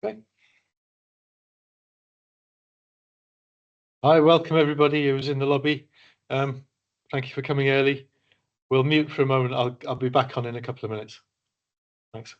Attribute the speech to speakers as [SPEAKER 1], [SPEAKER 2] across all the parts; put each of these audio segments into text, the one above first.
[SPEAKER 1] Okay. Hi, welcome everybody who was in the lobby. Thank you for coming early. We'll mute for a moment. I'll be back on in a couple of minutes. Thanks.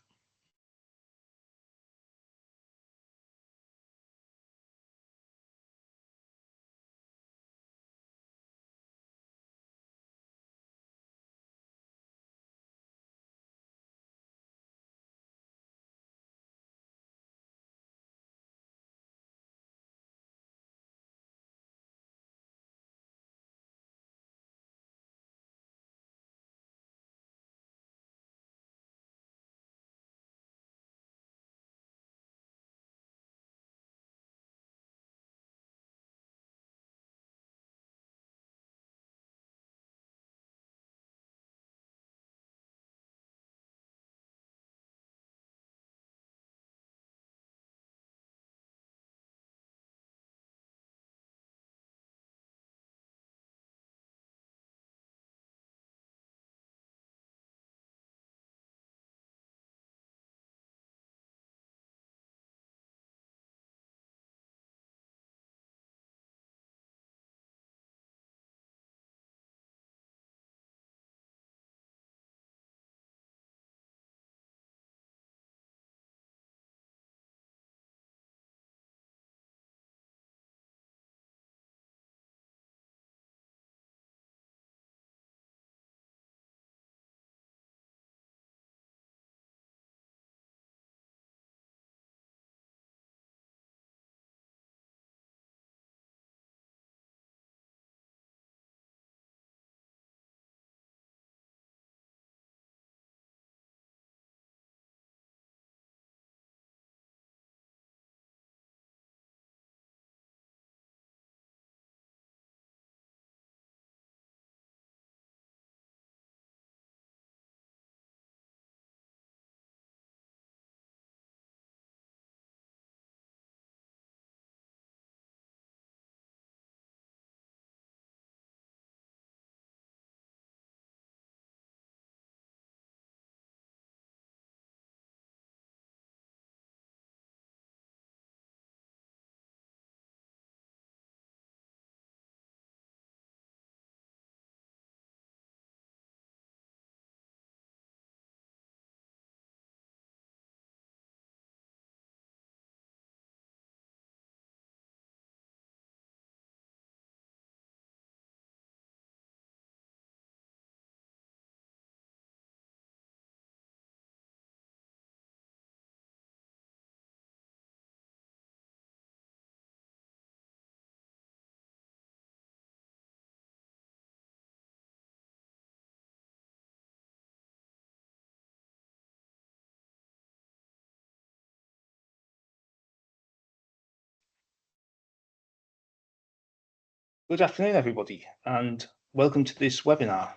[SPEAKER 2] Good afternoon, everybody, and welcome to this webinar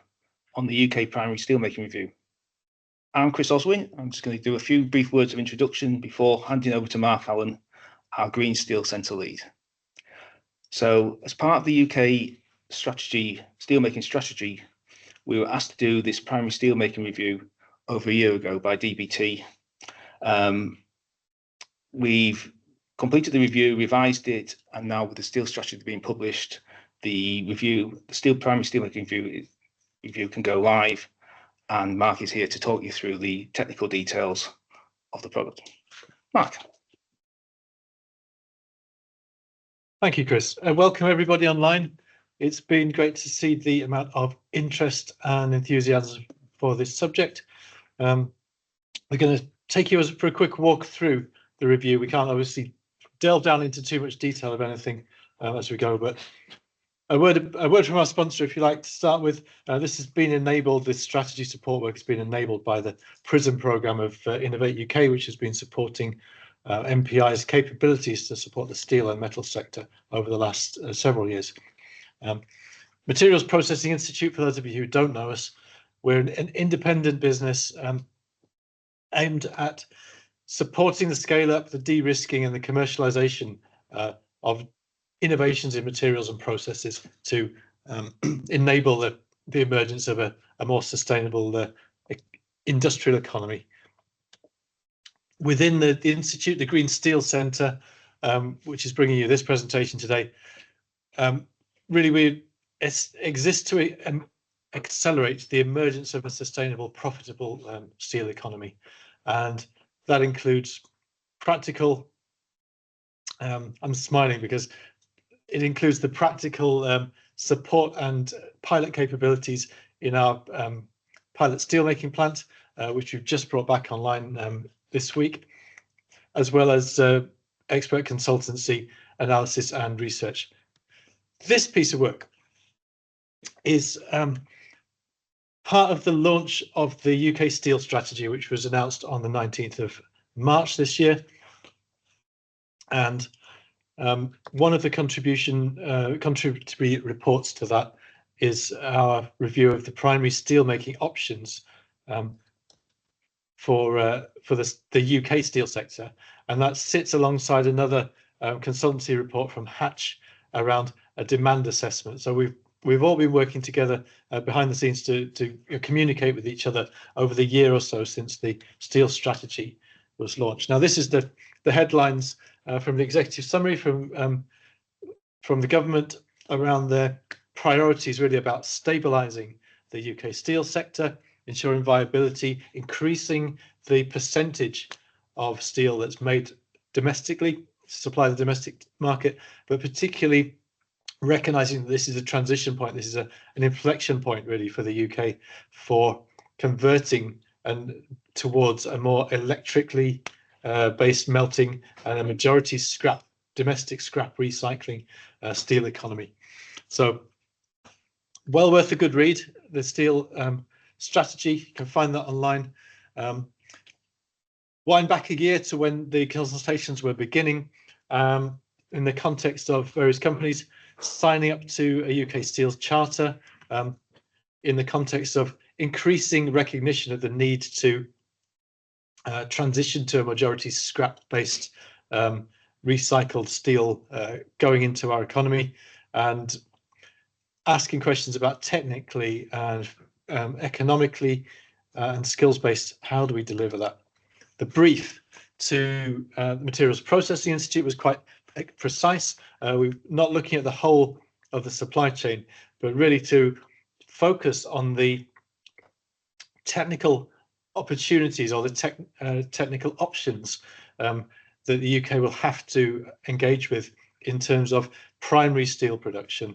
[SPEAKER 2] on the UK Primary Steelmaking Review. I'm Chris Oswin. I'm just going to do a few brief words of introduction before handing over to Mark Allen, our Green Steel Centre lead. So, as part of the UK steelmaking strategy, we were asked to do this primary steelmaking review over a year ago by DBT. We've completed the review, revised it, and now with the steel strategy being published, the primary steelmaking review can go live, and Mark is here to talk you through the technical details of the product. Mark.
[SPEAKER 1] Thank you, Chris. Welcome everybody online. It's been great to see the amount of interest and enthusiasm for this subject. We're going to take you for a quick walk through the review. We can't obviously delve down into too much detail of anything as we go, but a word from our sponsor, if you like, to start with. This has been enabled, this strategy support work has been enabled by the PRISM programme of Innovate UK, which has been supporting MPI's capabilities to support the steel and metal sector over the last several years. Materials Processing Institute, for those of you who don't know us, we're an independent business aimed at supporting the scale up, the de-risking and the commercialization of innovations in materials and processes to enable the emergence of a more sustainable industrial economy. within the Institute, the Green Steel Centre, which is bringing you this presentation today, really we exist to accelerate the emergence of a sustainable, profitable steel economy. And that includes practical, I'm smiling because it includes the practical support and pilot capabilities in our pilot steelmaking plant, which we've just brought back online this week, as well as expert consultancy, analysis and research. This piece of work is part of the launch of the UK Steel Strategy, which was announced on the 19th of March this year. And one of the contributory reports to that is our review of the primary steelmaking options for the UK steel sector, and that sits alongside another consultancy report from Hatch around a demand assessment. So we've all been working together behind the scenes to communicate with each other over the year or so since the steel strategy was launched. Now, this is the headlines from the executive summary from the government around their priorities, really about stabilising the UK steel sector, ensuring viability, increasing the percentage of steel that's made domestically to supply the domestic market, but particularly recognising that this is a transition point, this is an inflection point really for the UK for converting and towards a more electrically based melting and a majority domestic scrap recycling steel economy. So well worth a good read, the steel strategy. You can find that online. Wind back a year to when the consultations were beginning in the context of various companies signing up to a UK Steel Charter in the context of increasing recognition of the need to transition to a majority scrap-based recycled steel going into our economy, and asking questions about technically and economically and skills-based, how do we deliver that? The brief to the Materials Processing Institute was quite precise. We're not looking at the whole of the supply chain, but really to focus on the technical opportunities or the technical options that the UK will have to engage with in terms of primary steel production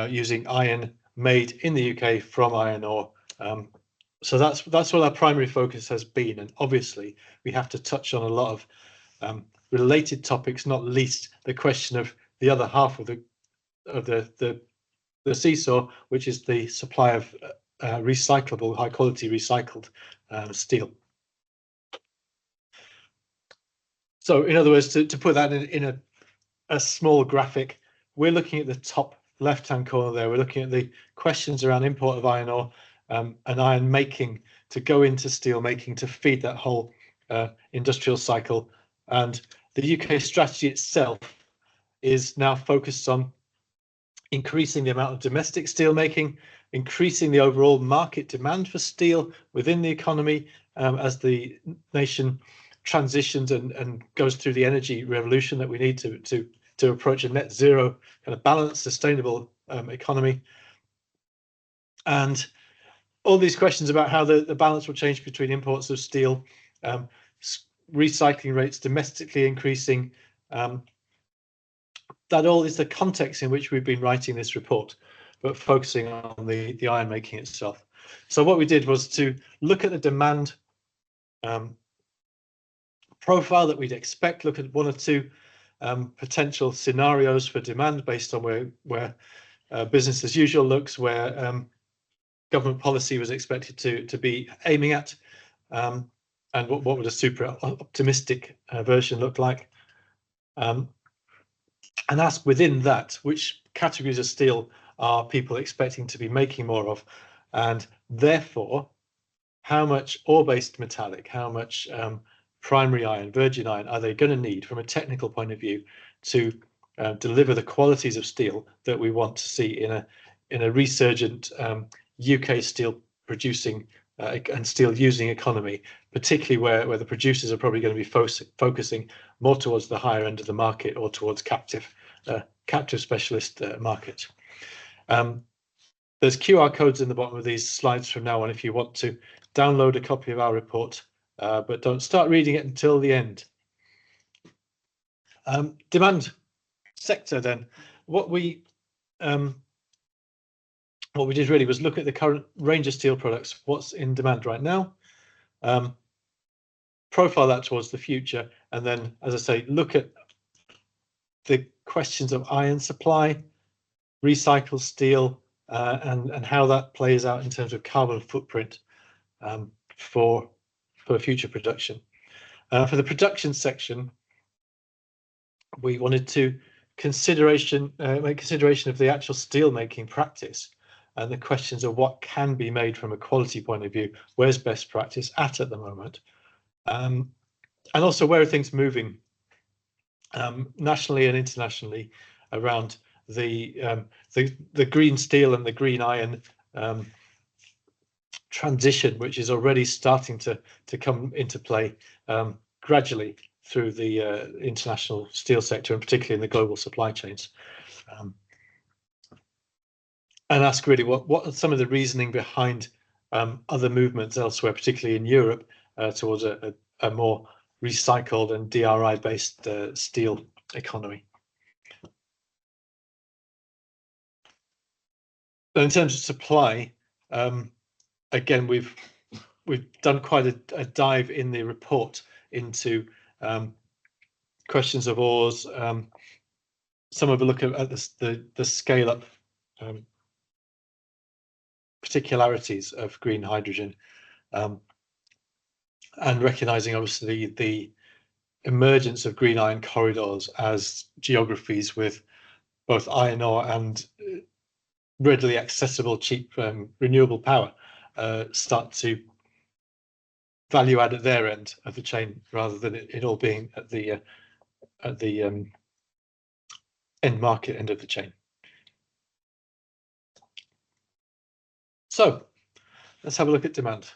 [SPEAKER 1] using iron made in the UK from iron ore. So that's what our primary focus has been, and obviously we have to touch on a lot of related topics, not least the question of the other half of the seesaw, which is the supply of recyclable, high quality recycled steel. So in other words, to put that in a small graphic, we're looking at the top left hand corner there. We're looking at the questions around import of iron ore and iron making to go into steel making to feed that whole industrial cycle. And the UK strategy itself is now focused on increasing the amount of domestic steel making, increasing the overall market demand for steel within the economy as the nation transitions and goes through the energy revolution that we need to approach a net zero kind of balanced, sustainable economy. And all these questions about how the balance will change between imports of steel, recycling rates domestically increasing, that all is the context in which we've been writing this report, but focusing on the iron making itself. So what we did was to look at the demand profile that we'd expect, look at one or two potential scenarios for demand based on where business as usual looks, where government policy was expected to be aiming at, and what would a super optimistic version look like. And ask within that, which categories of steel are people expecting to be making more of, and therefore how much ore-based metallic, how much primary iron, virgin iron are they going to need from a technical point of view to deliver the qualities of steel that we want to see in a resurgent UK steel producing and steel using economy, particularly where the producers are probably going to be focusing more towards the higher end of the market or towards captive specialist markets. There's QR codes in the bottom of these slides from now on if you want to download a copy of our report, but don't start reading it until the end. Demand sector then. What we did really was look at the current range of steel products, what's in demand right now, profile that towards the future, and then, as I say, look at the questions of iron supply, recycled steel, and how that plays out in terms of carbon footprint for future production. For the production section, we wanted to make consideration of the actual steel making practice and the questions of what can be made from a quality point of view, where's best practice at the moment, and also where are things moving nationally and internationally around the green steel and the green iron transition, which is already starting to come into play gradually through the international steel sector, and particularly in the global supply chains. And ask really what are some of the reasoning behind other movements elsewhere, particularly in Europe, towards a more recycled and DRI based steel economy. In terms of supply, again, we've done quite a dive in the report into questions of ores. Some of a look at the scale up particularities of green hydrogen, and recognizing obviously the emergence of green iron corridors as geographies with both iron ore and readily accessible, cheap renewable power start to value add at their end of the chain, rather than it all being at the end market end of the chain. So let's have a look at demand.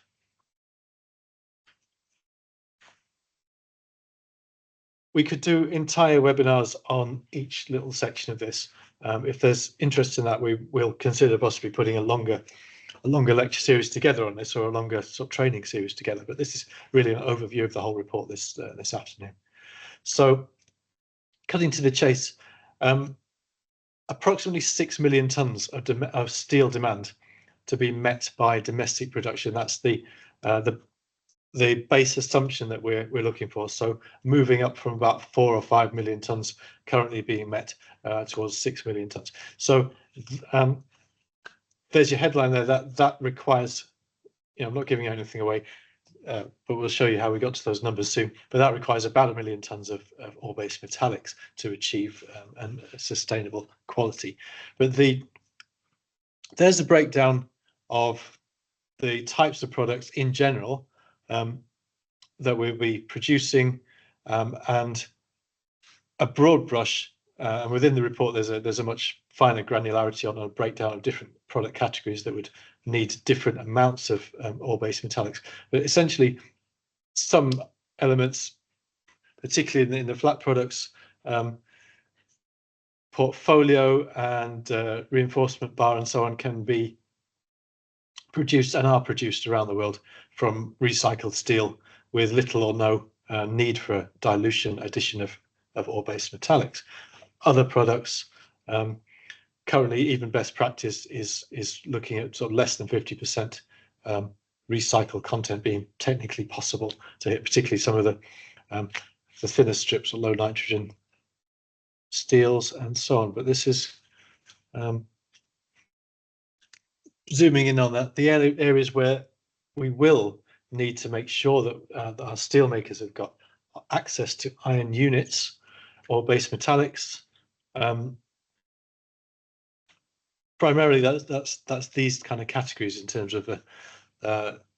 [SPEAKER 1] We could do entire webinars on each little section of this. If there's interest in that, we'll consider possibly putting a longer lecture series together on this, or a longer sort of training series together. But this is really an overview of the whole report this afternoon. So, cutting to the chase, approximately 6 million tonnes of steel demand to be met by domestic production. That's the base assumption that we're looking for. So moving up from about 4 or 5 million tonnes currently being met towards 6 million tonnes. So there's your headline there. That requires, I'm not giving anything away, but we'll show you how we got to those numbers soon. But that requires about 1 million tonnes of ore-based metallics to achieve a sustainable quality. But there's a breakdown of the types of products in general that we'll be producing, and a broad brush. And within the report, there's a much finer granularity on a breakdown of different product categories that would need different amounts of ore-based metallics. But essentially, some elements, particularly in the flat products portfolio and reinforcement bar and so on, can be produced and are produced around the world from recycled steel with little or no need for addition of ore-based metallics. Other products, currently even best practice is looking at sort of less than 50% recycled content being technically possible to hit, particularly some of the thinner strips of low nitrogen steels and so on. But this is zooming in on that, the areas where we will need to make sure that our steel makers have got access to iron units or base metallics. Primarily, that's these kind of categories in terms of the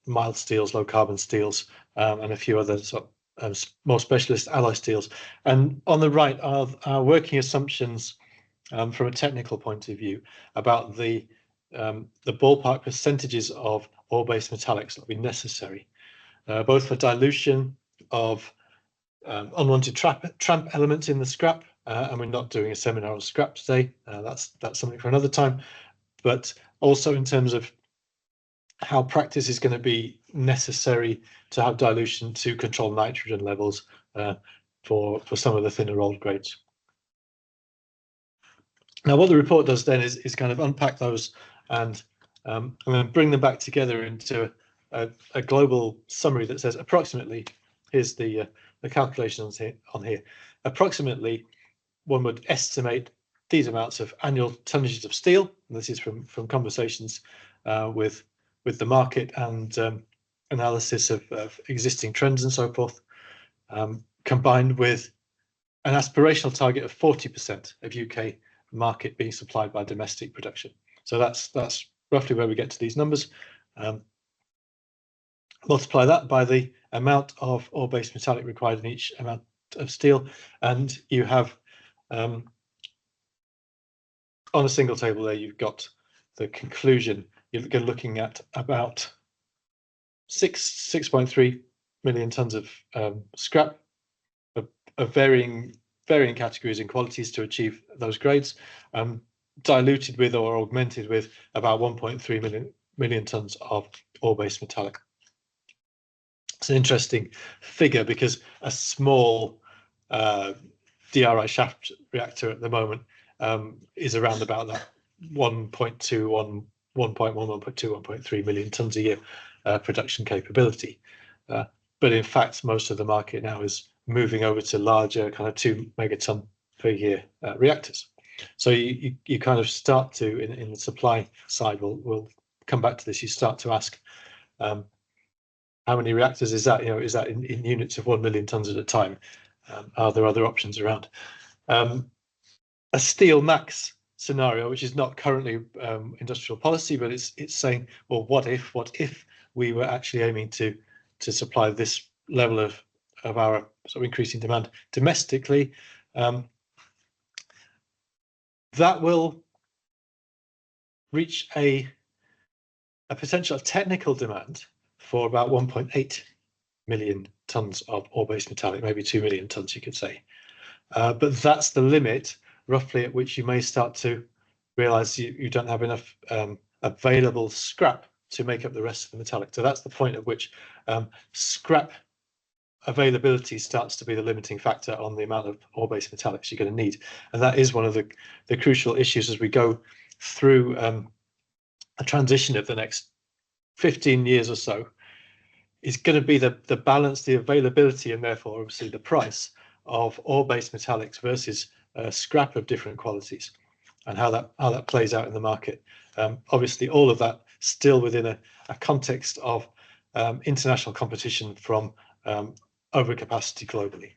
[SPEAKER 1] mild steels, low carbon steels, and a few other sort of more specialist alloy steels. And on the right are our working assumptions from a technical point of view about the ballpark percentages of ore-based metallics that will be necessary, both for dilution of unwanted tramp elements in the scrap, and we're not doing a seminar on scrap today. That's something for another time. But also in terms of how practice is going to be necessary to have dilution to control nitrogen levels for some of the thinner rolled grades. Now, what the report does then is kind of unpack those and then bring them back together into a global summary that says approximately, here's the calculations on here, approximately one would estimate these amounts of annual tonnages of steel, and this is from conversations with the market and analysis of existing trends and so forth, combined with an aspirational target of 40% of UK market being supplied by domestic production. So that's roughly where we get to these numbers. Multiply that by the amount of ore-based metallic required in each amount of steel, and you have on a single table there, you've got the conclusion. You're looking at about 6.3 million tons of scrap of varying categories and qualities to achieve those grades, diluted with or augmented with about 1.3 million tons of ore-based metallic. It's an interesting figure because a small DRI shaft reactor at the moment is around about that 1.2, 1.3 million tons a year production capability. But in fact, most of the market now is moving over to larger kind of 2 megaton per year reactors. So you kind of start to, in the supply side, we'll come back to this, you start to ask, how many reactors is that? Is that in units of 1 million tons at a time? Are there other options around? A steel max scenario, which is not currently industrial policy, but it's saying, well, what if we were actually aiming to supply this level of our sort of increasing demand domestically? That will reach a potential technical demand for about 1.8 million tons of ore-based metallic, maybe 2 million tons, you could say. But that's the limit, roughly, at which you may start to realize you don't have enough available scrap to make up the rest of the metallic. So that's the point at which scrap availability starts to be the limiting factor on the amount of ore-based metallics you're going to need. And that is one of the crucial issues as we go through a transition of the next 15 years or so, is going to be the balance, the availability, and therefore obviously the price of ore-based metallics versus scrap of different qualities, and how that plays out in the market. Obviously, all of that still within a context of international competition from overcapacity globally.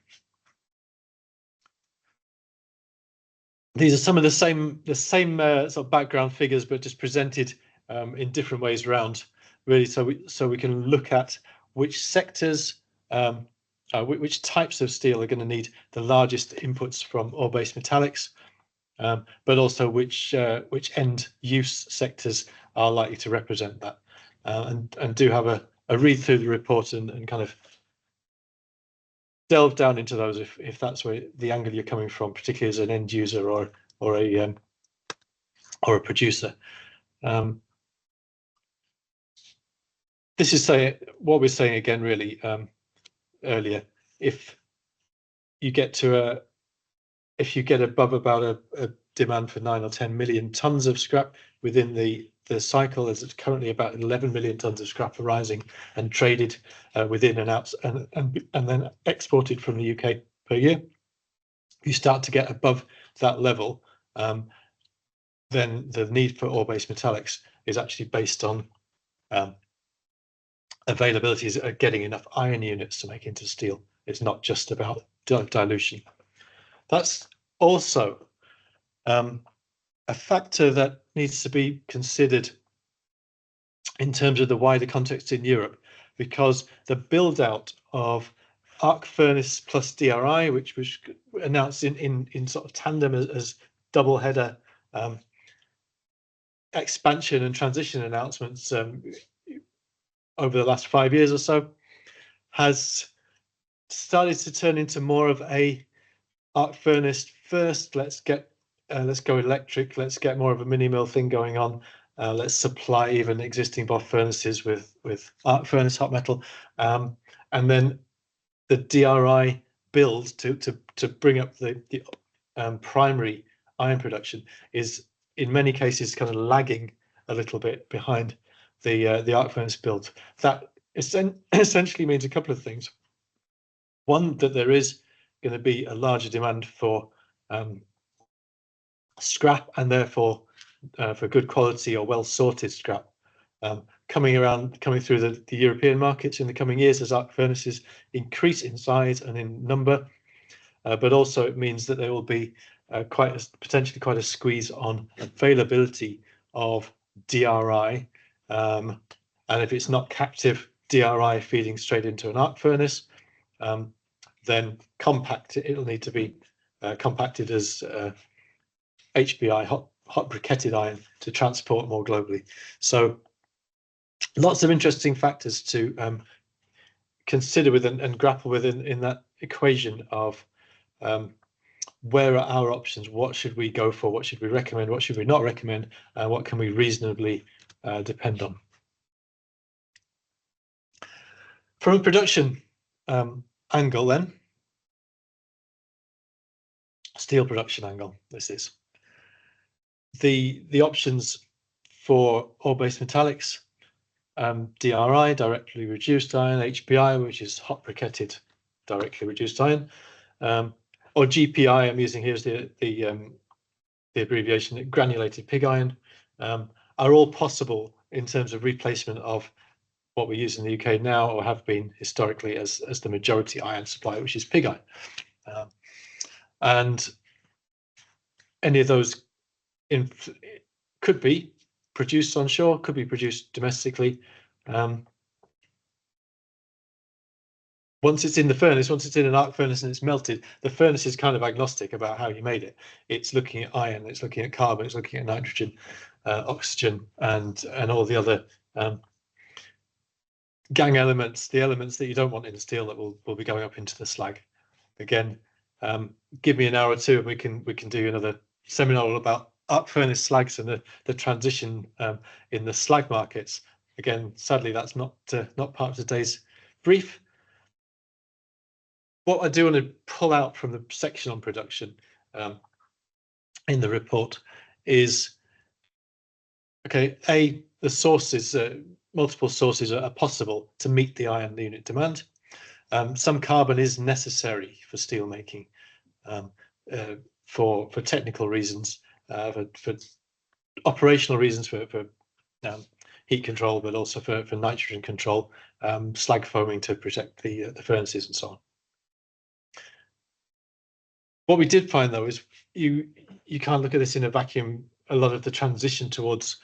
[SPEAKER 1] These are some of the same sort of background figures, but just presented in different ways around, really, so we can look at which sectors, which types of steel are going to need the largest inputs from ore-based metallics, but also which end use sectors are likely to represent that, and do have a read through the report and kind of delve down into those if that's where the angle you're coming from, particularly as an end user or a producer. This is what we're saying again, really, earlier. If you get above about a demand for 9 or 10 million tons of scrap within the cycle, as it's currently about 11 million tons of scrap arising and traded within and out and then exported from the UK per year, you start to get above that level, then the need for ore-based metallics is actually based on availability of getting enough iron units to make into steel. It's not just about dilution. That's also a factor that needs to be considered in terms of the wider context in Europe, because the build out of arc furnace plus DRI, which was announced in sort of tandem as double header expansion and transition announcements over the last 5 years or so has started to turn into more of a arc furnace first. Let's go electric. Let's get more of a mini mill thing going on. Let's supply even existing BOF furnaces with arc furnace hot metal, and then the DRI build to bring up the primary iron production is in many cases kind of lagging a little bit behind the arc furnace build. That essentially means a couple of things. One, that there is going to be a larger demand for scrap, and therefore for good quality or well sorted scrap coming through the European markets in the coming years as arc furnaces increase in size and in number. But also it means that there will be potentially quite a squeeze on availability of DRI, and if it's not captive DRI feeding straight into an arc furnace, then it'll need to be compacted as HBI, hot briquetted iron, to transport more globally. So lots of interesting factors to consider with and grapple with in that equation of where are our options, what should we go for, what should we recommend, what should we not recommend, and what can we reasonably depend on. From a production angle then, steel production angle, this is the options for ore-based metallics, DRI, directly reduced iron, HBI, which is hot briquetted directly reduced iron, or GPI, I'm using here as the abbreviation, granulated pig iron, are all possible in terms of replacement of what we use in the UK now, or have been historically, as the majority iron supply, which is pig iron. And any of those could be produced onshore, could be produced domestically. Once it's in the furnace, once it's in an arc furnace and it's melted, the furnace is kind of agnostic about how you made it. It's looking at iron, it's looking at carbon, it's looking at nitrogen, oxygen, and all the other gang elements, the elements that you don't want in steel that will be going up into the slag. Again, give me an hour or two and we can do another seminar all about arc furnace slags and the transition in the slag markets. Again, sadly, that's not part of today's brief. What I do want to pull out from the section on production in the report is, okay, the sources, multiple sources are possible to meet the iron unit demand. Some carbon is necessary for steel making for technical reasons, for operational reasons, for heat control, but also for nitrogen control, slag foaming to protect the furnaces and so on. What we did find, though, is you can't look at this in a vacuum. A lot of the transition towards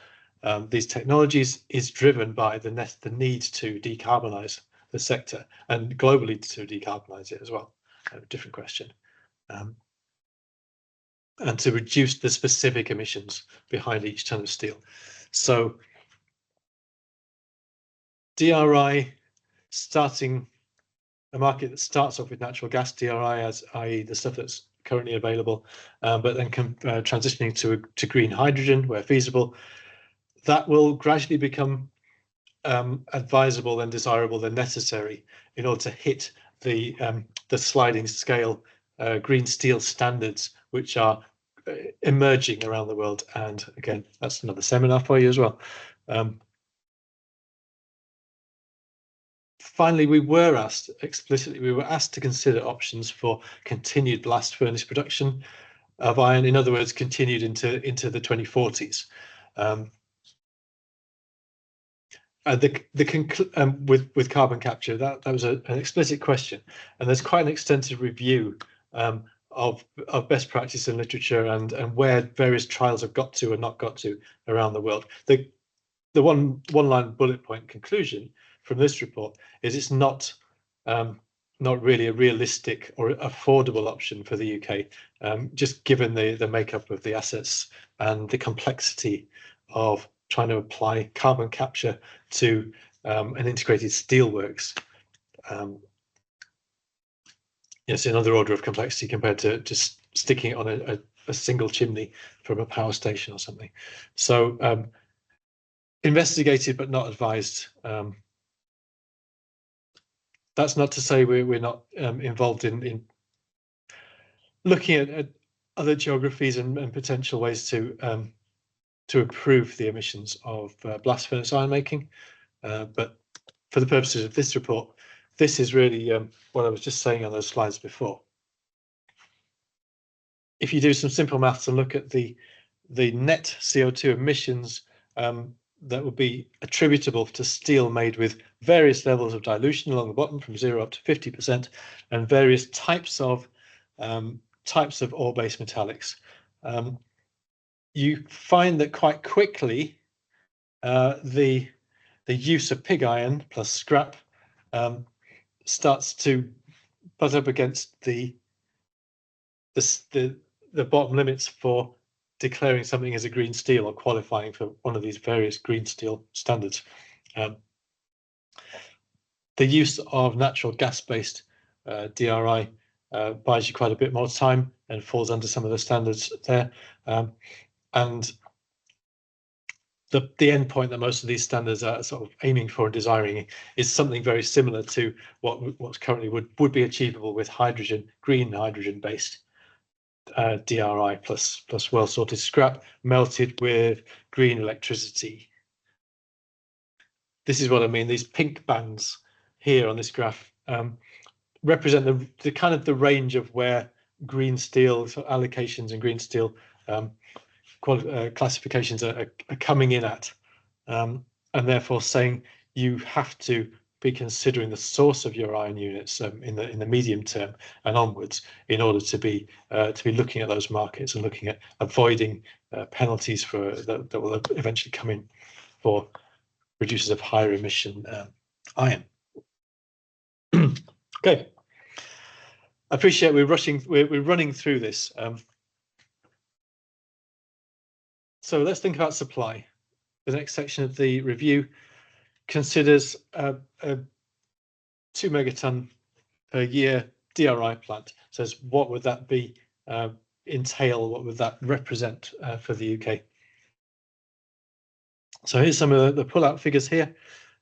[SPEAKER 1] these technologies is driven by the need to decarbonize the sector, and globally to decarbonize it as well. A different question. And to reduce the specific emissions behind each ton of steel. So DRI, starting a market that starts off with natural gas DRI, as i.e. the stuff that's currently available, but then transitioning to green hydrogen where feasible, that will gradually become advisable and desirable and necessary in order to hit the sliding scale green steel standards, which are emerging around the world. And again, that's another seminar for you as well. Finally, we were asked to consider options for continued blast furnace production of iron. In other words, continued into the 2040s. With carbon capture, that was an explicit question, and there's quite an extensive review of best practice in literature and where various trials have got to and not got to around the world. The one line bullet point conclusion from this report is it's not really a realistic or affordable option for the UK, just given the makeup of the assets and the complexity of trying to apply carbon capture to an integrated steelworks. It's another order of complexity compared to just sticking it on a single chimney from a power station or something. So investigated but not advised. That's not to say we're not involved in looking at other geographies and potential ways to improve the emissions of blast furnace ironmaking. But for the purposes of this report, this is really what I was just saying on those slides before. If you do some simple maths and look at the net CO2 emissions that would be attributable to steel made with various levels of dilution along the bottom from 0 up to 50%, and various types of ore-based metallics, you find that quite quickly the use of pig iron plus scrap starts to butt up against the bottom limits for declaring something as a green steel or qualifying for one of these various green steel standards. The use of natural gas-based DRI buys you quite a bit more time and falls under some of the standards there. And the end point that most of these standards are sort of aiming for and desiring is something very similar to what's currently would be achievable with green hydrogen-based DRI plus well-sorted scrap melted with green electricity. This is what I mean. These pink bands here on this graph represent the kind of the range of where green steel allocations and green steel classifications are coming in at, and therefore saying you have to be considering the source of your iron units in the medium term and onwards in order to be looking at those markets and looking at avoiding penalties for that will eventually come in for producers of higher emission iron. Okay, I appreciate we're running through this. So let's think about supply. The next section of the review considers a 2 megaton per year DRI plant. Says what would that be entail? What would that represent for the UK? So here's some of the pull-out figures here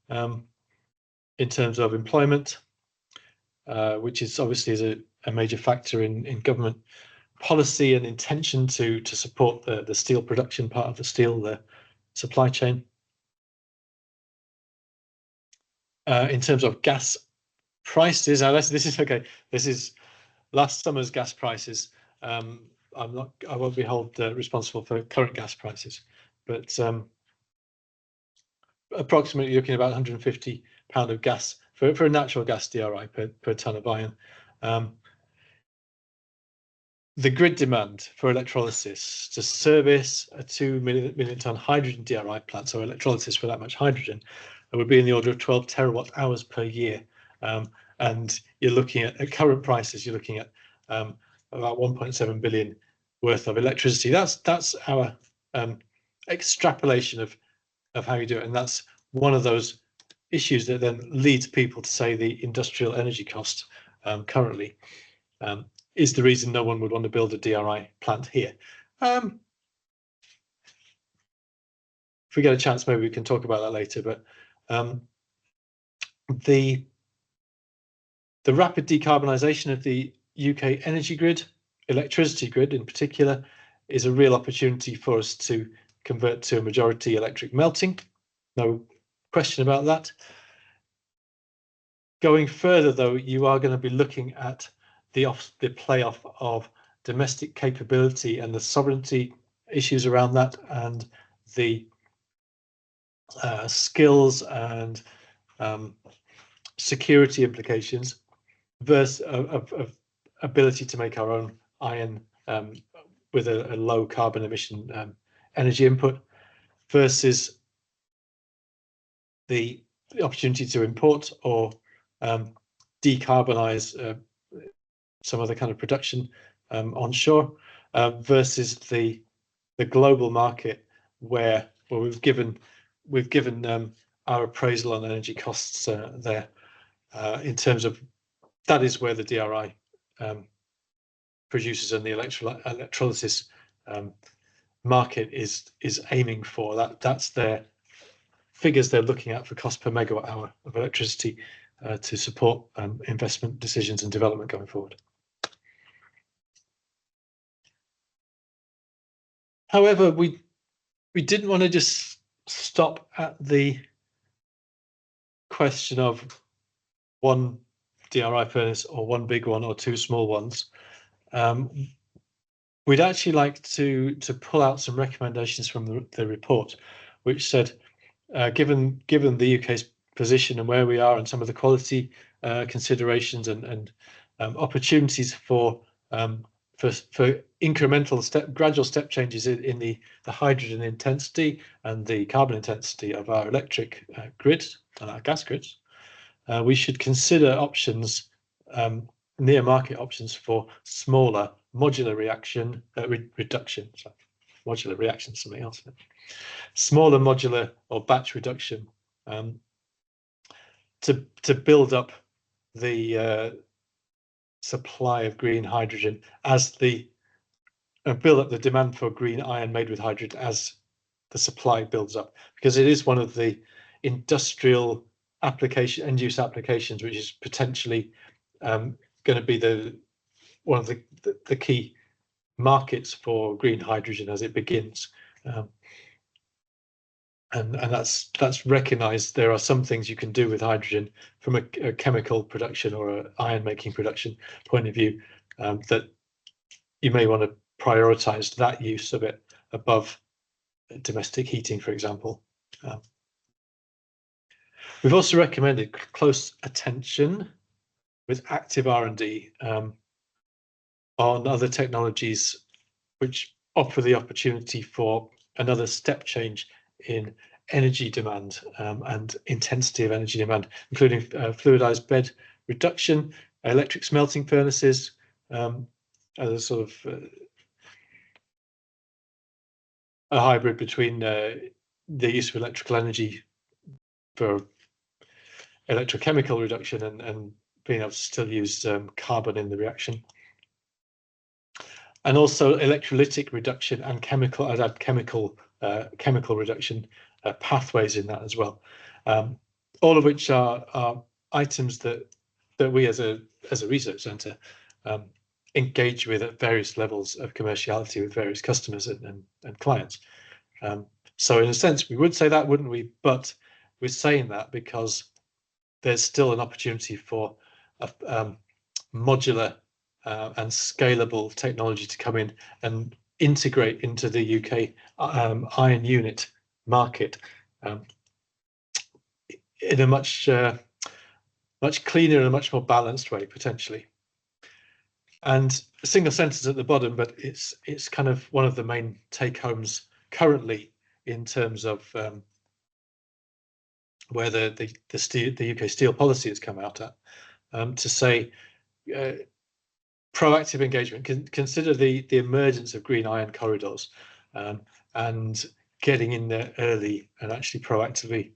[SPEAKER 1] in terms of employment, which is obviously a major factor in government policy and intention to support the steel production part of the supply chain. In terms of gas prices, now this is okay. This is last summer's gas prices. I won't be held responsible for current gas prices, but approximately looking at about £150 of gas for a natural gas DRI per ton of iron. The grid demand for electrolysis to service a 2 million ton hydrogen DRI plant, so electrolysis for that much hydrogen, would be in the order of 12 terawatt hours per year. And you're looking at current prices, you're looking at about 1.7 billion worth of electricity. That's our extrapolation of how you do it, and that's one of those issues that then leads people to say the industrial energy cost currently is the reason no one would want to build a DRI plant here. If we get a chance, maybe we can talk about that later. But the rapid decarbonisation of the UK energy grid, electricity grid in particular, is a real opportunity for us to convert to a majority electric melting. No question about that. Going further, though, you are going to be looking at the play-off of domestic capability and the sovereignty issues around that, and the skills and security implications versus of ability to make our own iron with a low carbon emission energy input versus the opportunity to import or decarbonize some other kind of production onshore versus the global market where we've given our appraisal on energy costs there in terms of that is where the DRI producers and the electrolysis market is aiming for. That's their figures they're looking at for cost per megawatt hour of electricity to support investment decisions and development going forward. However, we didn't want to just stop at the question of one DRI furnace or one big one or two small ones. We'd actually like to pull out some recommendations from the report, which said, given the UK's position and where we are and some of the quality considerations and opportunities for incremental gradual step changes in the hydrogen intensity and the carbon intensity of our electric grid and our gas grids, we should consider options, near market options for smaller modular reduction. Sorry, modular reaction is something else. Smaller modular or batch reduction to build up the supply of green hydrogen as build up the demand for green iron made with hydrogen as the supply builds up, because it is one of the industrial end use applications which is potentially going to be one of the key markets for green hydrogen as it begins. And that's recognized. There are some things you can do with hydrogen from a chemical production or an iron making production point of view that you may want to prioritize that use of it above domestic heating, for example. We've also recommended close attention with active R&D on other technologies which offer the opportunity for another step change in energy demand and intensity of energy demand, including fluidized bed reduction, electric smelting furnaces, as a sort of a hybrid between the use of electrical energy for electrochemical reduction and being able to still use carbon in the reaction. And also electrolytic reduction and chemical reduction pathways in that as well. All of which are items that we as a research centre engage with at various levels of commerciality with various customers and clients. So in a sense, we would say that, wouldn't we? But we're saying that because there's still an opportunity for a modular and scalable technology to come in and integrate into the UK iron unit market in a much cleaner and a much more balanced way, potentially. And a single sentence at the bottom, but it's kind of one of the main take-homes currently in terms of where the UK steel policy has come out at, to say proactive engagement, consider the emergence of green iron corridors and getting in there early and actually proactively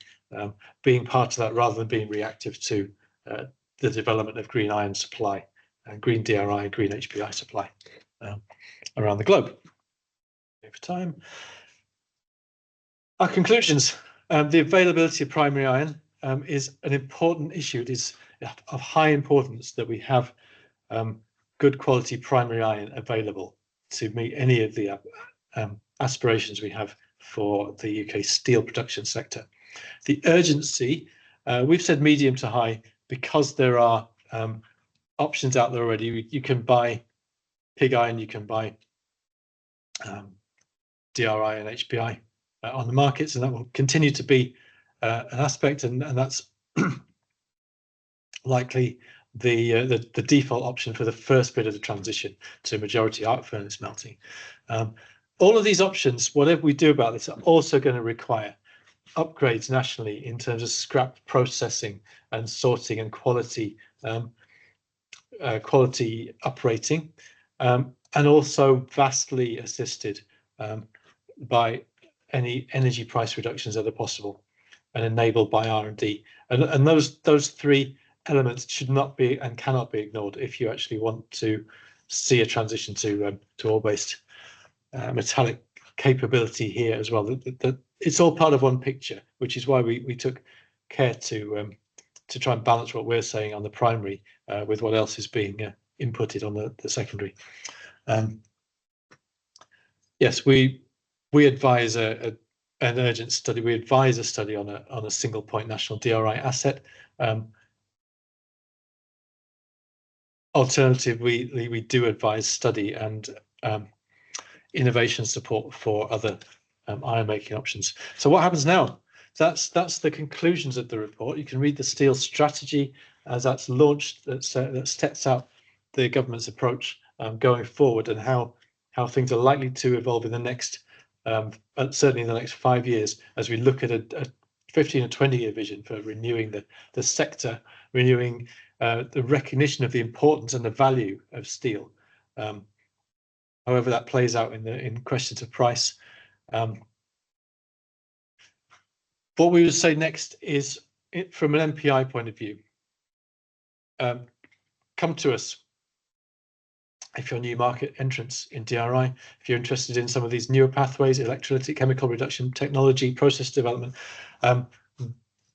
[SPEAKER 1] being part of that rather than being reactive to the development of green iron supply and green DRI, green HBI supply around the globe. Over time. Our conclusions. The availability of primary iron is an important issue. It is of high importance that we have good quality primary iron available to meet any of the aspirations we have for the UK steel production sector. The urgency, we've said medium to high because there are options out there already. You can buy pig iron, you can buy DRI and HBI on the markets, and that will continue to be an aspect, and that's likely the default option for the first bit of the transition to majority arc furnace melting. All of these options, whatever we do about this, are also going to require upgrades nationally in terms of scrap processing and sorting and quality operating, and also vastly assisted by any energy price reductions that are possible. and enabled by R&D. And those three elements should not be and cannot be ignored if you actually want to see a transition to ore-based metallic capability here as well. It's all part of one picture, which is why we took care to try and balance what we're saying on the primary with what else is being inputted on the secondary. Yes, we advise an urgent study. We advise a study on a single point national DRI asset. Alternatively, we do advise study and innovation support for other iron making options. So what happens now? That's the conclusions of the report. You can read the steel strategy as that's launched, that sets out the government's approach going forward and how things are likely to evolve in the next, certainly in the next 5 years, as we look at a 15 or 20-year vision for renewing the sector, renewing the recognition of the importance and the value of steel. However that plays out in questions of price. What we would say next is, from an MPI point of view, come to us if you're new market entrants in DRI, if you're interested in some of these newer pathways, electrolytic chemical reduction technology, process development.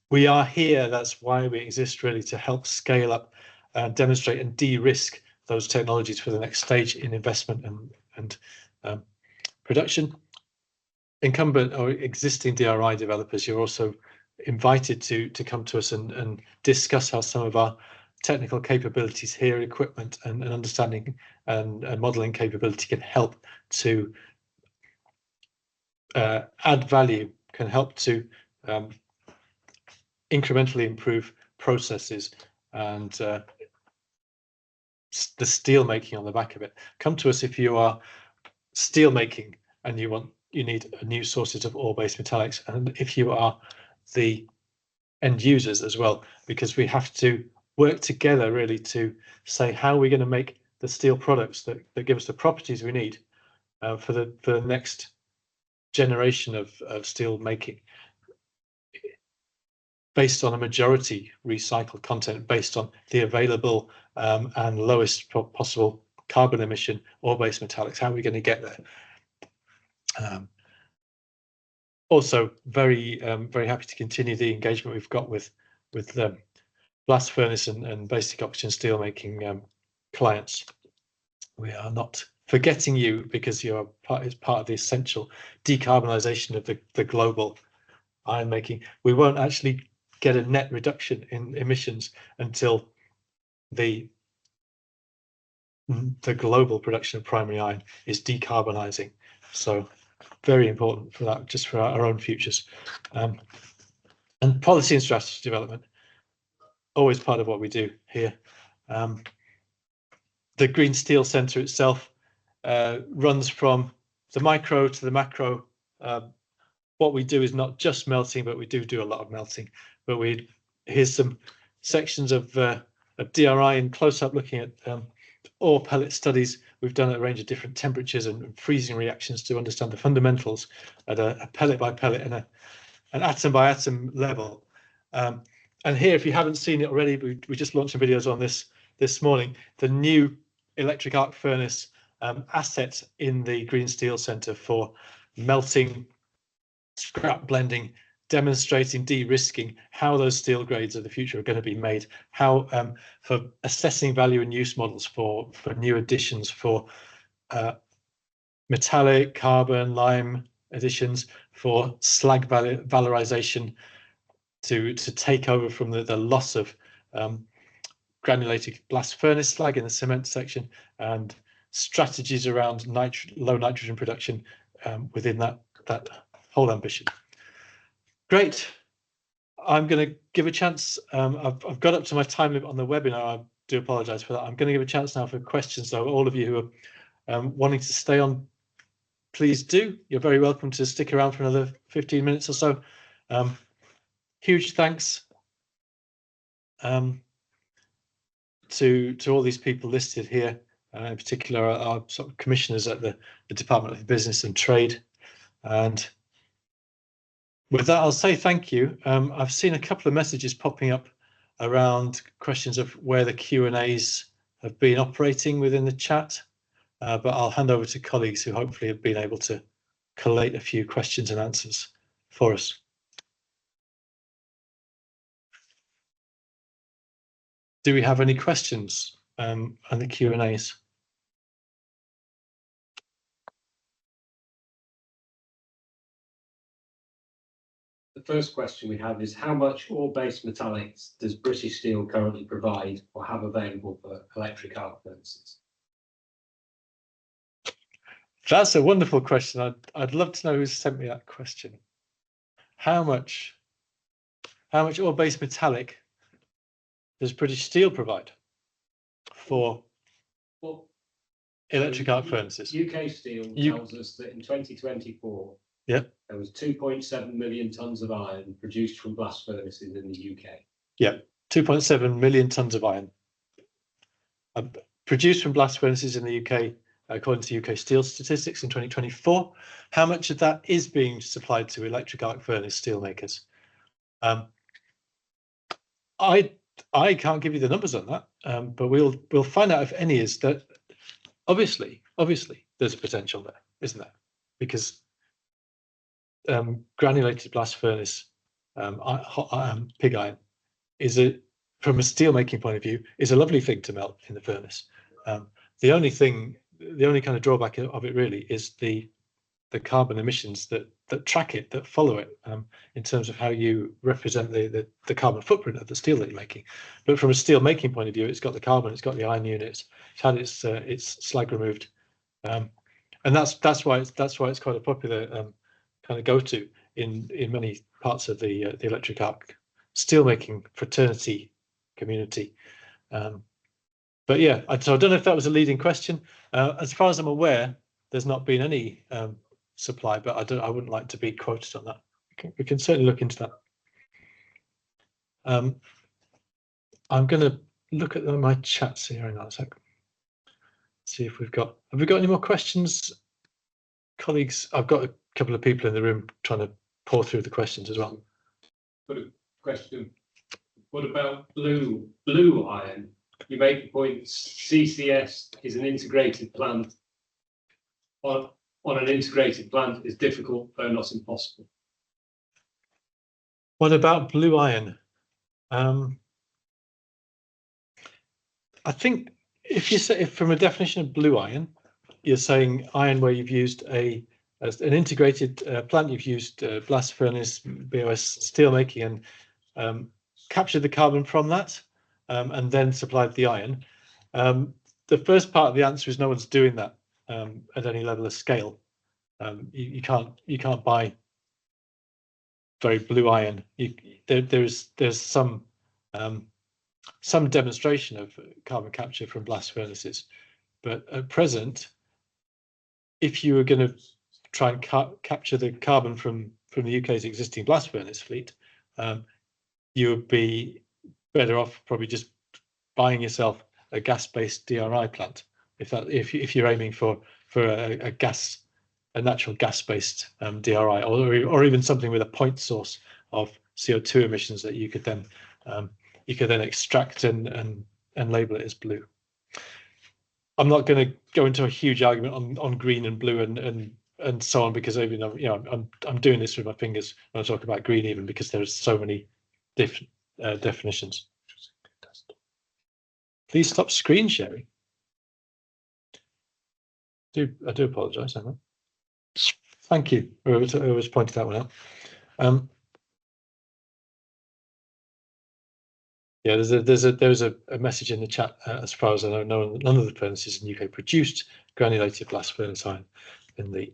[SPEAKER 1] We are here, that's why we exist, really, to help scale up, demonstrate and de-risk those technologies for the next stage in investment and production. Incumbent or existing DRI developers, you're also invited to come to us and discuss how some of our technical capabilities here, equipment and understanding and modeling capability can help to add value, can help to incrementally improve processes and the steel making on the back of it. Come to us if you are steel making and you need new sources of ore-based metallics, and if you are the end users as well, because we have to work together really to say how we're going to make the steel products that give us the properties we need for the next generation of steel making, based on a majority recycled content, based on the available and lowest possible carbon emission ore-based metallics. How are we going to get there? Also, very happy to continue the engagement we've got with blast furnace and basic oxygen steelmaking clients. We are not forgetting you, because you are part of the essential decarbonisation of the global iron making. We won't actually get a net reduction in emissions until the global production of primary iron is decarbonising. So very important for that, just for our own futures. And policy and strategy development, always part of what we do here. The Green Steel Centre itself runs from the micro to the macro. What we do is not just melting, but we do a lot of melting. But here's some sections of DRI in close-up, looking at ore pellet studies we've done at a range of different temperatures and freezing reactions to understand the fundamentals at a pellet by pellet and an atom by atom level. And here, if you haven't seen it already, we just launched some videos on this morning. The new electric arc furnace asset in the Green Steel Centre for melting, scrap blending, demonstrating de-risking how those steel grades of the future are going to be made, how for assessing value and use models for new additions, for metallic, carbon, lime additions, for slag valorization to take over from the loss of granulated blast furnace slag in the cement section, and strategies around low nitrogen production within that whole ambition. Great. I'm going to give a chance. I've got up to my time limit on the webinar. I do apologize for that. I'm going to give a chance now for questions. So all of you who are wanting to stay on, please do. You're very welcome to stick around for another 15 minutes or so. Huge thanks to all these people listed here, in particular our sort of commissioners at the Department of Business and Trade, and With that, I'll say thank you. I've seen a couple of messages popping up around questions of where the Q&As have been operating within the chat, but I'll hand over to colleagues who hopefully have been able to collate a few questions and answers for us. Do we have any questions on the Q&As?
[SPEAKER 3] The first question we have is, how much ore-based metallics does British Steel currently provide or have available for electric arc furnaces?
[SPEAKER 1] That's a wonderful question. I'd love to know who's sent me that question. How much ore-based metallic does British Steel provide for electric arc furnaces?
[SPEAKER 3] UK Steel tells us that in 2024,
[SPEAKER 1] Yep.
[SPEAKER 3] there was 2.7 million tonnes of iron produced from blast furnaces in the UK.
[SPEAKER 1] Yeah, 2.7 million tonnes of iron produced from blast furnaces in the UK, according to UK Steel statistics in 2024. How much of that is being supplied to electric arc furnace steelmakers? I can't give you the numbers on that, but we'll find out if any is that. Obviously, there's a potential there, isn't there? Because granulated blast furnace pig iron from a steel making point of view, is a lovely thing to melt in the furnace. The only kind of drawback of it really is the carbon emissions that track it, that follow it, in terms of how you represent the carbon footprint of the steel that you're making. But from a steel making point of view, it's got the carbon, it's got the iron units, it's had its slag removed, and that's why it's quite a popular kind of go-to in many parts of the electric arc steelmaking fraternity community. But yeah, so I don't know if that was a leading question. As far as I'm aware, there's not been any supply, but I wouldn't like to be quoted on that. We can certainly look into that. I'm going to look at my chats here. Hang on a sec. See if have we got any more questions, colleagues? I've got a couple of people in the room trying to pour through the questions as well.
[SPEAKER 3] Got a question. What about blue iron? You make the point CCS is an integrated plant. On an integrated plant is difficult, though not impossible.
[SPEAKER 1] What about blue iron? I think if from a definition of blue iron, you're saying iron where you've used an integrated plant, you've used blast furnace, BOS steelmaking, and captured the carbon from that, and then supplied the iron. The first part of the answer is no one's doing that at any level of scale. You can't buy very blue iron. There's some demonstration of carbon capture from blast furnaces, but at present, if you were going to try and capture the carbon from the UK's existing blast furnace fleet, you would be better off probably just buying yourself a gas-based DRI plant if you're aiming for a natural gas-based DRI, or even something with a point source of CO2 emissions that you could then extract and label it as blue. I'm not going to go into a huge argument on green and blue and so on, because even I'm doing this with my fingers when I talk about green, even because there's so many different definitions. Please stop screen sharing. I do apologise. Thank you. Whoever's pointed that one out. Yeah, there's a message in the chat. As far as I know, none of the furnaces in the UK produced granulated blast furnace iron in the.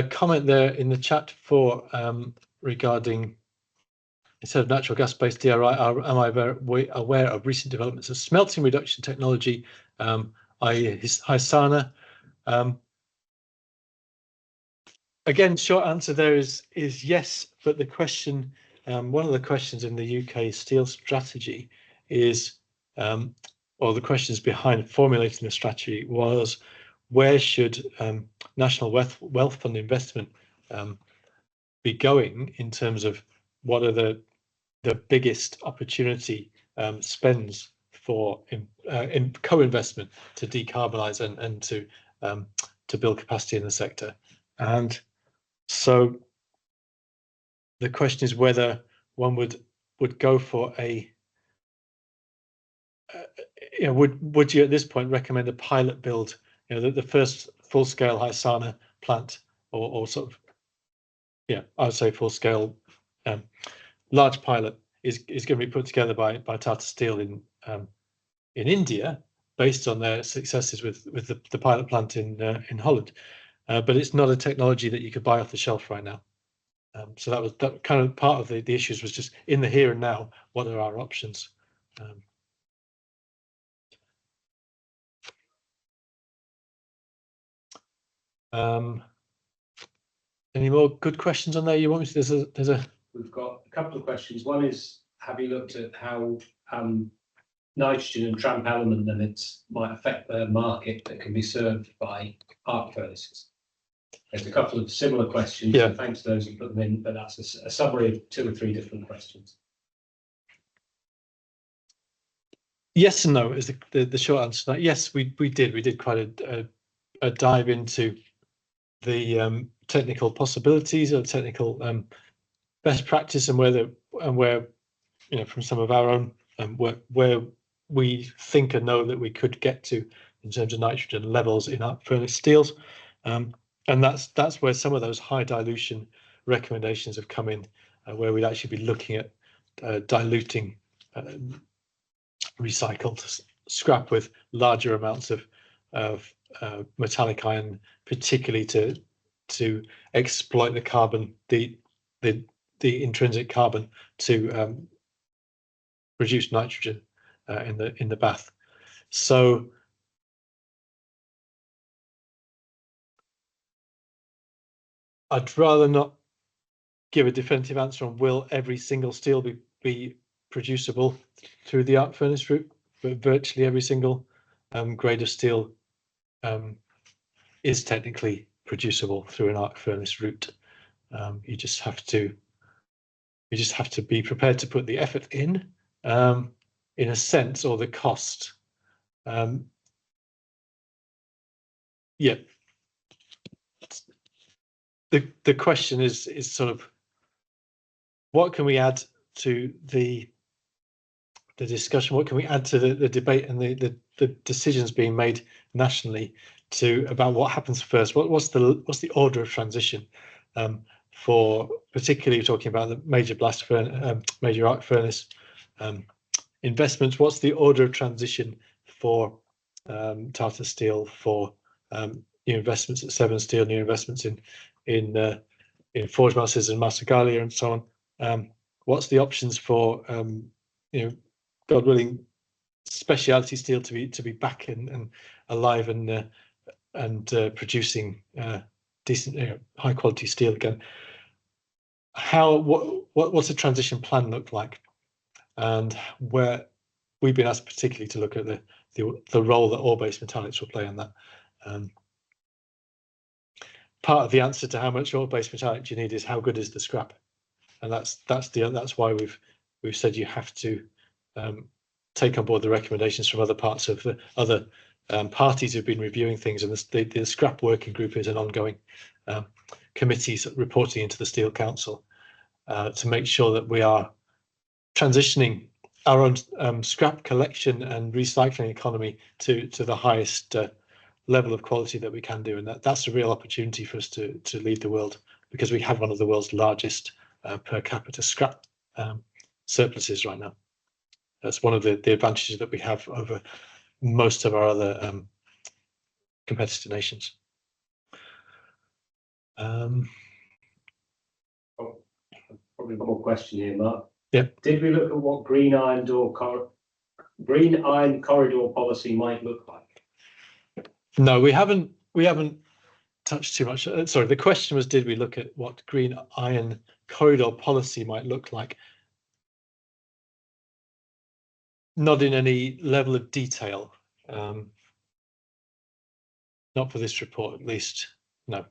[SPEAKER 1] Comment there in the chat for regarding, instead of natural gas-based DRI, am I aware of recent developments of smelting reduction technology, i.e. Hisana? Again, short answer there is yes, but the question, one of the questions in the UK steel strategy is or the questions behind formulating the strategy was, where should national wealth fund investment be going in terms of what are the biggest opportunity spends for in co-investment to decarbonize and to build capacity in the sector. And so the question is whether one would go for a would you at this point recommend a pilot build, the first full-scale Hysana plant, or sort of, I would say full-scale large pilot is going to be put together by Tata Steel in India, based on their successes with the pilot plant in Holland, but it's not a technology that you could buy off the shelf right now. So that kind of part of the issues was just in the here and now. What are our options? Any more good questions on there you want me to? There's a.
[SPEAKER 3] We've got a couple of questions. One is, have you looked at how nitrogen and tramp element limits might affect the market that can be served by arc furnaces? There's a couple of similar questions.
[SPEAKER 1] Yeah.
[SPEAKER 3] So thanks to those who put them in, but that's a summary of 2 or 3 different questions.
[SPEAKER 1] Yes and no is the short answer to that. Yes, we did quite a dive into the technical possibilities or technical best practice, and where from some of our own where we think and know that we could get to in terms of nitrogen levels in arc furnace steels, and that's where some of those high dilution recommendations have come in, where we'd actually be looking at diluting recycled scrap with larger amounts of metallic iron, particularly to exploit the carbon, the intrinsic carbon, to reduce nitrogen in the bath. So I'd rather not give a definitive answer on will every single steel be producible through the arc furnace route, but virtually every single grade of steel is technically producible through an arc furnace route. You just have to be prepared to put the effort in a sense, or the cost. Yeah. The question is sort of, what can we add to the discussion? What can we add to the debate and the decisions being made nationally about what happens first? What's the order of transition for, particularly talking about the major blast furnace, major arc furnace investments? What's the order of transition for Tata Steel, for new investments at Severn Steel, new investments in Forge Masters and Marsigalia and so on? What's the options for God willing, specialty steel to be back and alive and producing decent, high quality steel again? What's the transition plan look like? And where we've been asked particularly to look at the role that ore-based metallics will play on that. Part of the answer to how much ore-based metallic you need is how good is the scrap, and that's why we've said you have to take on board the recommendations from other parts of the other parties who've been reviewing things, and the scrap working group is an ongoing committee reporting into the Steel Council to make sure that we are transitioning our own scrap collection and recycling economy to the highest level of quality that we can do, and that's a real opportunity for us to lead the world, because we have one of the world's largest per capita scrap surpluses right now. That's one of the advantages that we have over most of our other competitor nations.
[SPEAKER 3] Probably one more question here, Mark.
[SPEAKER 1] Yeah.
[SPEAKER 3] Did we look at what green iron corridor policy might look like?
[SPEAKER 1] No, we haven't touched too much. Sorry, the question was, did we look at what green iron corridor policy might look like? not in any level of detail. Not for this report, at least. No.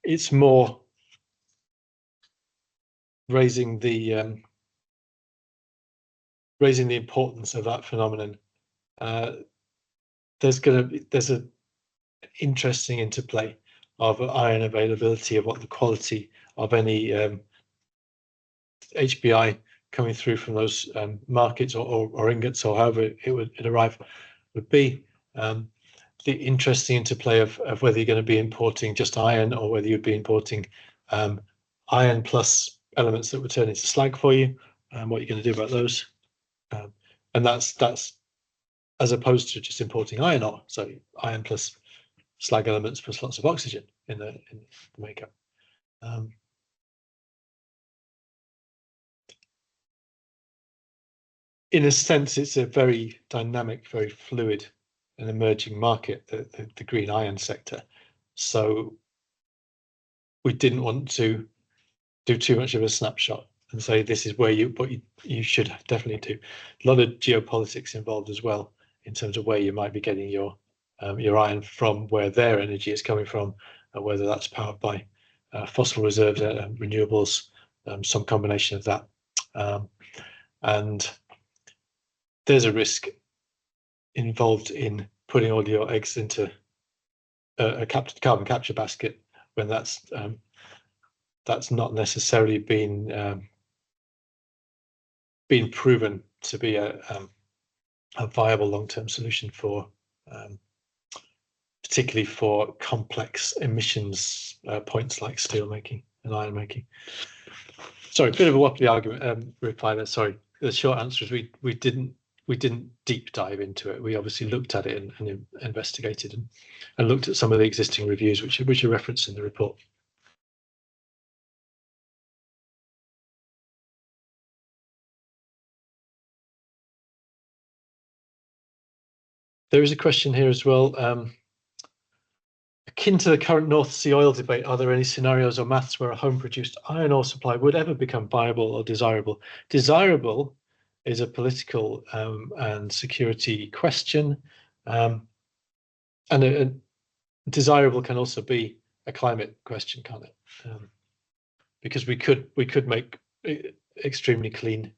[SPEAKER 1] It's more raising the importance of that phenomenon. There's an interesting interplay of iron availability, of what the quality of any HBI coming through from those markets or ingots, or however it would arrive, would be. The interesting interplay of whether you're going to be importing just iron, or whether you'd be importing iron plus elements that would turn into slag for you, and what you're going to do about those. And that's as opposed to just importing iron ore, so iron plus slag elements plus lots of oxygen in the makeup. In a sense, it's a very dynamic, very fluid and emerging market, the green iron sector. So we didn't want to do too much of a snapshot and say this is where what you should definitely do. A lot of geopolitics involved as well, in terms of where you might be getting your iron from, where their energy is coming from, whether that's powered by fossil reserves, renewables, some combination of that. And there's a risk involved in putting all your eggs into a carbon capture basket when that's not necessarily been proven to be a viable long-term solution for particularly for complex emissions points like steel making and iron making. Sorry, a bit of a wobbly argument reply there. Sorry. The short answer is we didn't deep dive into it. We obviously looked at it and investigated and looked at some of the existing reviews which are referenced in the report. There is a question here as well. Akin to the current North Sea oil debate, are there any scenarios or maths where a home-produced iron ore supply would ever become viable or desirable? Desirable is a political and security question, and desirable can also be a climate question, can't it? Because we could make extremely clean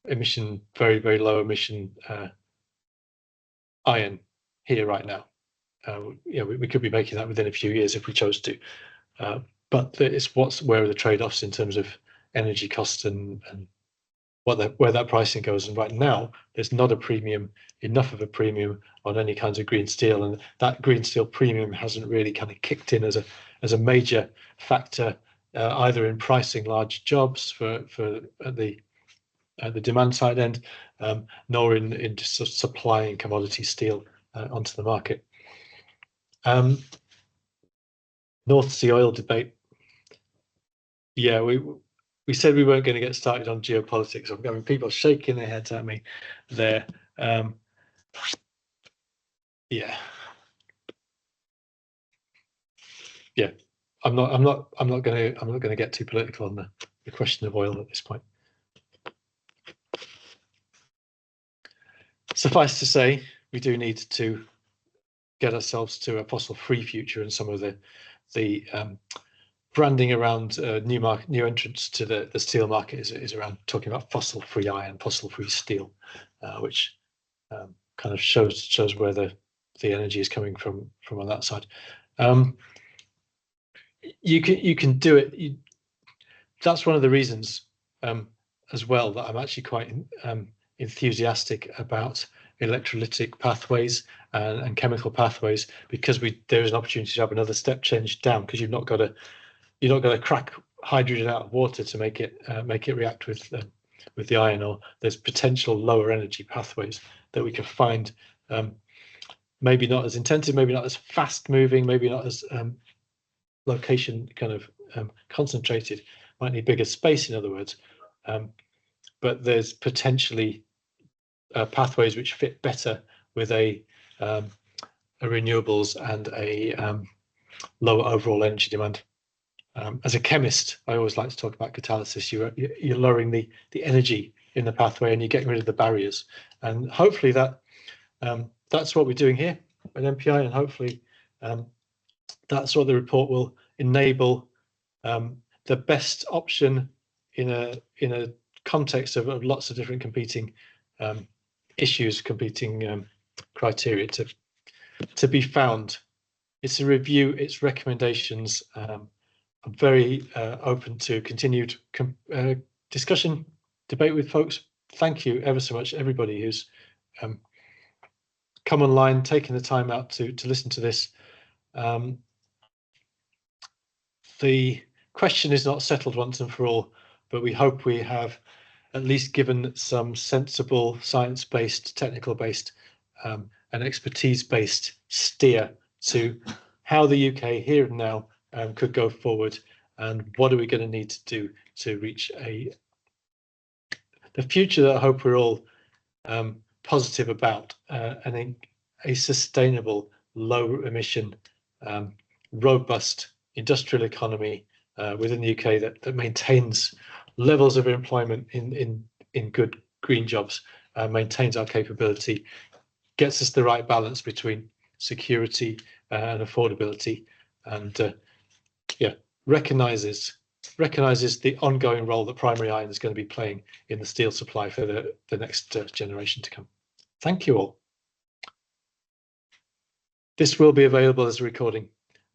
[SPEAKER 1] emission, very, very low emission iron here right now. We could be making that within a few years if we chose to, but it's where are the trade-offs in terms of energy cost and where that pricing goes. And right now, there's not enough of a premium on any kinds of green steel, and that green steel premium hasn't really kind of kicked in as a major factor, either in pricing large jobs at the demand side end, nor in just supplying commodity steel onto the market. North Sea oil debate. Yeah, we said we weren't going to get started on geopolitics. I'm having people shaking their heads at me there. Yeah. I'm not going to get too political on the question of oil at this point. Suffice to say, we do need to get ourselves to a fossil-free future, and some of the branding around new entrants to the steel market is around talking about fossil-free iron, fossil-free steel, which kind of shows where the energy is coming from on that side. You can do it. That's one of the reasons as well that I'm actually quite enthusiastic about electrolytic pathways and chemical pathways, because there is an opportunity to have another step change down, because you've not got to crack hydrogen out of water to make it react with the iron ore. There's potential lower energy pathways that we can find, maybe not as intensive, maybe not as fast moving, maybe not as location kind of concentrated, might need bigger space, in other words, but there's potentially pathways which fit better with a renewables and a lower overall energy demand. As a chemist, I always like to talk about catalysis. You're lowering the energy in the pathway, and you're getting rid of the barriers. And hopefully that's what we're doing here at MPI, and hopefully that's what the report will enable, the best option in a context of lots of different competing issues, competing criteria to be found. It's a review, it's recommendations. I'm very open to continued discussion, debate with folks. Thank you ever so much, everybody who's come online, taken the time out to listen to this. The question is not settled once and for all, but we hope we have at least given some sensible, science-based, technical-based, and expertise-based steer to how the UK here and now could go forward, and what are we going to need to do to reach the future that I hope we're all positive about, and a sustainable, low-emission, robust industrial economy within the UK that maintains levels of employment in good green jobs, maintains our capability, gets us the right balance between security and affordability, and recognises the ongoing role that primary iron is going to be playing in the steel supply for the next generation to come. Thank you all. This will be available as a recording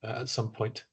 [SPEAKER 1] at some point.